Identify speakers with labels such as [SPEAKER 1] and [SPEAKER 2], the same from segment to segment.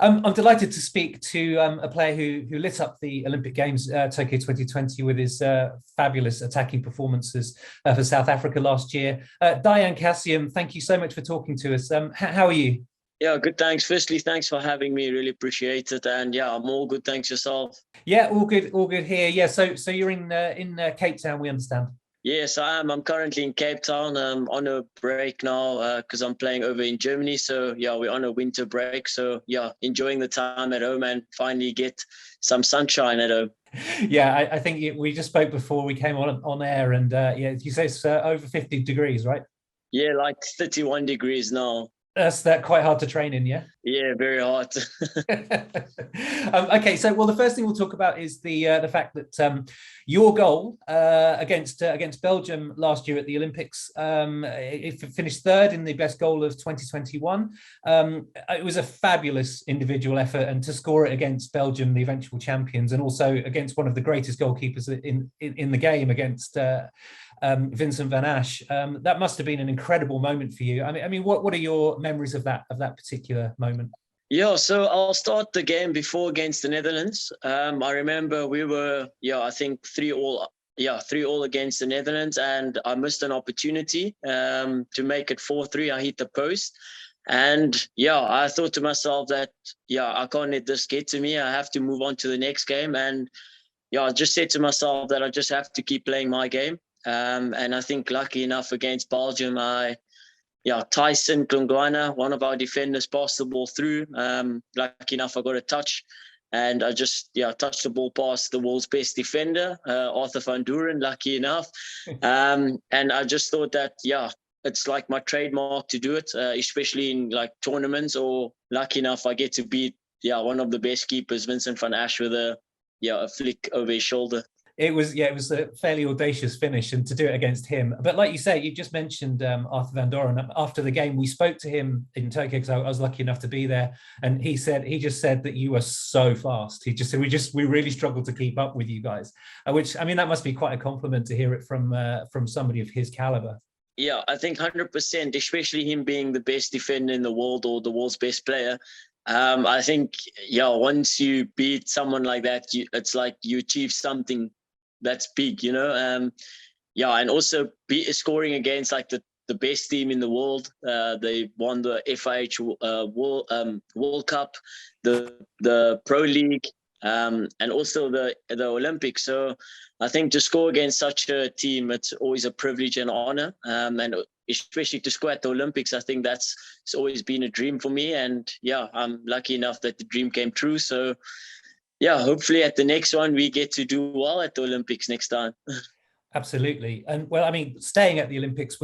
[SPEAKER 1] I'm delighted to speak to a player who lit up the Olympic Games Tokyo 2020 with his fabulous attacking performances for South Africa last year. Dayaan Cassiem, thank you so much for talking to us. How are you?
[SPEAKER 2] Yeah, good. Thanks. Firstly, thanks for having me. Really appreciate it. And yeah, I'm all good. Thanks yourself.
[SPEAKER 1] Yeah, all good here. Yeah, so you're in Cape Town, we understand.
[SPEAKER 2] Yes, I am. I'm currently in Cape Town. I'm on a break now because I'm playing over in Germany. So yeah, we're on a winter break. So yeah, enjoying the time at home and finally get some sunshine at home.
[SPEAKER 1] Yeah, I think we just spoke before we came on air, and yeah, you say it's over 50 degrees, right?
[SPEAKER 2] Yeah, like 31 degrees now.
[SPEAKER 1] That's that quite hard to train in, yeah.
[SPEAKER 2] Yeah, very hot.
[SPEAKER 1] Okay, so well, the first thing we'll talk about is the fact that your goal against Belgium last year at the Olympics, it finished third in the best goal of 2021. It was a fabulous individual effort, and to score it against Belgium, the eventual champions, and also against one of the greatest goalkeepers in the game, against Vincent van Asch. That must have been an incredible moment for you. I mean, what are your memories of that particular moment?
[SPEAKER 2] Yeah, so I'll start the game before against the Netherlands. I remember we were, I think 3-3 against the Netherlands, and I missed an opportunity to make it 4-3. I hit the post. And yeah, I thought to myself that, I can't let this get to me. I have to move on to the next game. And I just said to myself that I just have to keep playing my game. And I think lucky enough against Belgium, Tyson Klungwana, one of our defenders, passed the ball through. Lucky enough, I got a touch, and I just touched the ball past the world's best defender, Arthur van Duren. Lucky enough, and I just thought that it's like my trademark to do it, especially in like tournaments. Or lucky enough, I get to beat one of the best keepers, Vincent van Asch, with a flick over his shoulder.
[SPEAKER 1] It was a fairly audacious finish, and to do it against him. But like you say, you just mentioned Arthur van Doren. After the game, we spoke to him in Tokyo because I was lucky enough to be there, and he just said that you were so fast. He just said we really struggled to keep up with you guys, which, I mean, that must be quite a compliment to hear it from somebody of his caliber.
[SPEAKER 2] Yeah, I think 100%, especially him being the best defender in the world or the world's best player. I think once you beat someone like that, it's like you achieve something that's big, and also scoring against like the best team in the world. They won the FIH World Cup, the Pro League, and also the Olympics. So I think to score against such a team, it's always a privilege and honor, and especially to score at the Olympics. I think it's always been a dream for me, and I'm lucky enough that the dream came true. So hopefully at the next one, we get to do well at the Olympics next time.
[SPEAKER 1] Absolutely. And well, I mean, staying at the Olympics,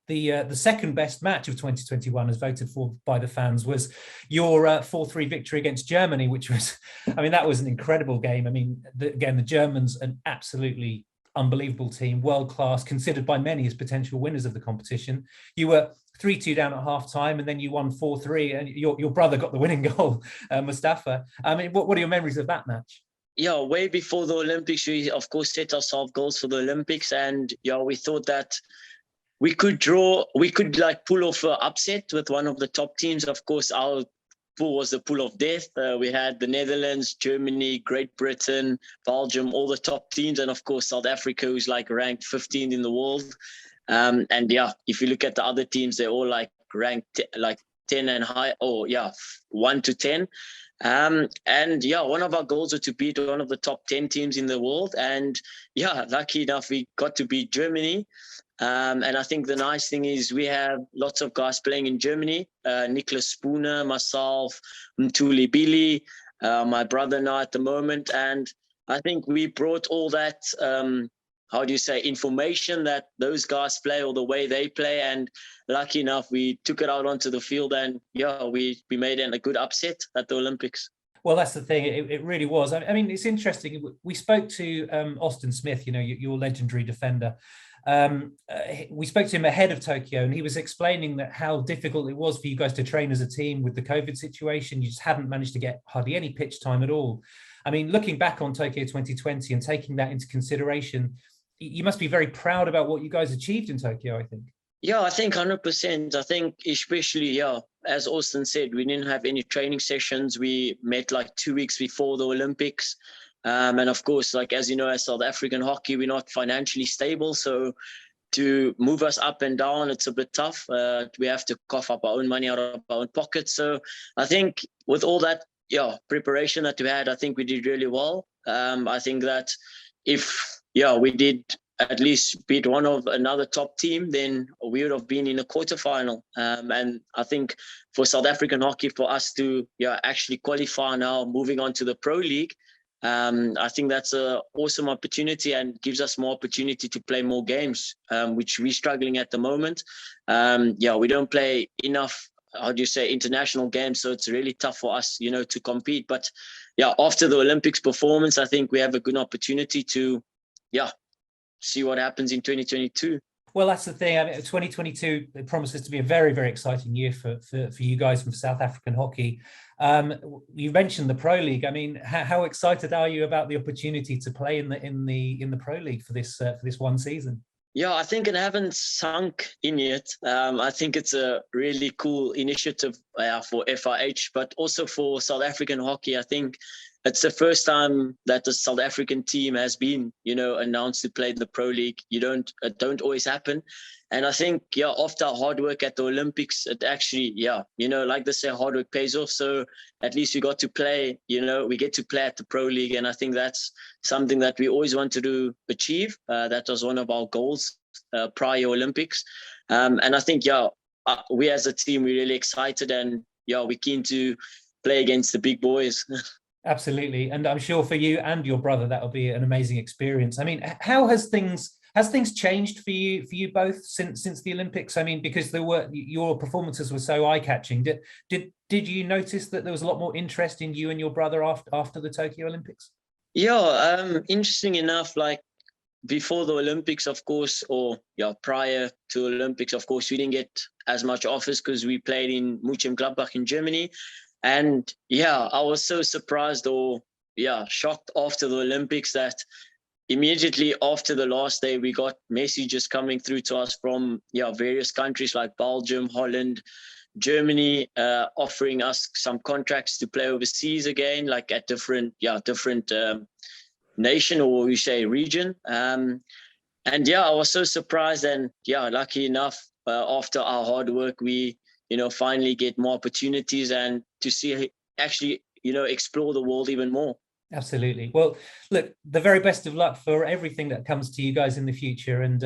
[SPEAKER 1] the second best match of 2021, as voted for by the fans, was your 4-3 victory against Germany, which was, I mean, that was an incredible game. I mean, again, the Germans, an absolutely unbelievable team, world class, considered by many as potential winners of the competition. You were 3-2 down at half time, and then you won 4-3, and your brother got the winning goal, Mustafa. I mean, what are your memories of that match?
[SPEAKER 2] Yeah, way before the Olympics, we of course set ourselves goals for the Olympics, and we thought that we could like pull off an upset with one of the top teams. Of course, our pool was the pool of death. We had the Netherlands, Germany, Great Britain, Belgium, all the top teams, and of course South Africa, who's like ranked 15th in the world. And if you look at the other teams, they're all like ranked like 10 and high, 1 to 10. And one of our goals was to beat one of the top 10 teams in the world. And lucky enough, we got to beat Germany. And I think the nice thing is we have lots of guys playing in Germany. Nicholas Spooner, myself, Mthuli Billy, my brother now at the moment. And I think we brought all that, information that those guys play or the way they play. And lucky enough, we took it out onto the field, and we made it a good upset at the Olympics.
[SPEAKER 1] Well, that's the thing. It really was. I mean, it's interesting. We spoke to Austin Smith, your legendary defender. We spoke to him ahead of Tokyo, and he was explaining that how difficult it was for you guys to train as a team with the COVID situation. You just hadn't managed to get hardly any pitch time at all. I mean, looking back on Tokyo 2020 and taking that into consideration, you must be very proud about what you guys achieved in Tokyo, I think.
[SPEAKER 2] Yeah, I think 100%. I think especially, as Austin said, we didn't have any training sessions. We met like 2 weeks before the Olympics. And of course, like, as you know, as South African hockey, we're not financially stable. So to move us up and down, it's a bit tough. We have to cough up our own money out of our own pockets. So I think with all that, preparation that we had, I think we did really well. I think that if, we did at least beat another top team, then we would have been in a quarterfinal. And I think for South African hockey, for us to actually qualify now, moving on to the Pro League, I think that's an awesome opportunity and gives us more opportunity to play more games, which we're struggling at the moment. We don't play enough, international games, so it's really tough for us, to compete. But after the Olympics performance, I think we have a good opportunity to see what happens in 2022.
[SPEAKER 1] Well, that's the thing. I mean, 2022, it promises to be a very, very exciting year for you guys from South African hockey. You mentioned the Pro League. I mean, how excited are you about the opportunity to play in the Pro League for this one season?
[SPEAKER 2] Yeah, I think it haven't sunk in yet. I think it's a really cool initiative for FIH, but also for South African hockey. I think it's the first time that the South African team has been, announced to play the Pro League. It don't always happen. And I think, after hard work at the Olympics, it actually, like they say, hard work pays off. So at least we got to play, we get to play at the Pro League. And I think that's something that we always wanted to achieve. That was one of our goals prior Olympics. And I think, we as a team, we're really excited and, we're keen to play against the big boys.
[SPEAKER 1] Absolutely. And I'm sure for you and your brother, that'll be an amazing experience. I mean, how has things changed for you both since the Olympics? I mean, because your performances were so eye-catching. Did you notice that there was a lot more interest in you and your brother after the Tokyo Olympics? Yeah,
[SPEAKER 2] interesting enough, like before the Olympics, of course, or prior to Olympics, of course, we didn't get as much offers because we played in Mönchengladbach in Germany. And I was so surprised or shocked after the Olympics that immediately after the last day, we got messages coming through to us from various countries like Belgium, Holland, Germany, offering us some contracts to play overseas again, like at different nation, or we say region. And I was so surprised, and lucky enough, after our hard work, we finally get more opportunities and to see actually explore the world even more.
[SPEAKER 1] Absolutely. Well, look, the very best of luck for everything that comes to you guys in the future. And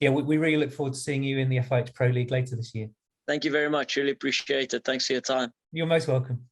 [SPEAKER 1] we really look forward to seeing you in the FIH Pro League later this year.
[SPEAKER 2] Thank you very much. Really appreciate it. Thanks for your time.
[SPEAKER 1] You're most welcome.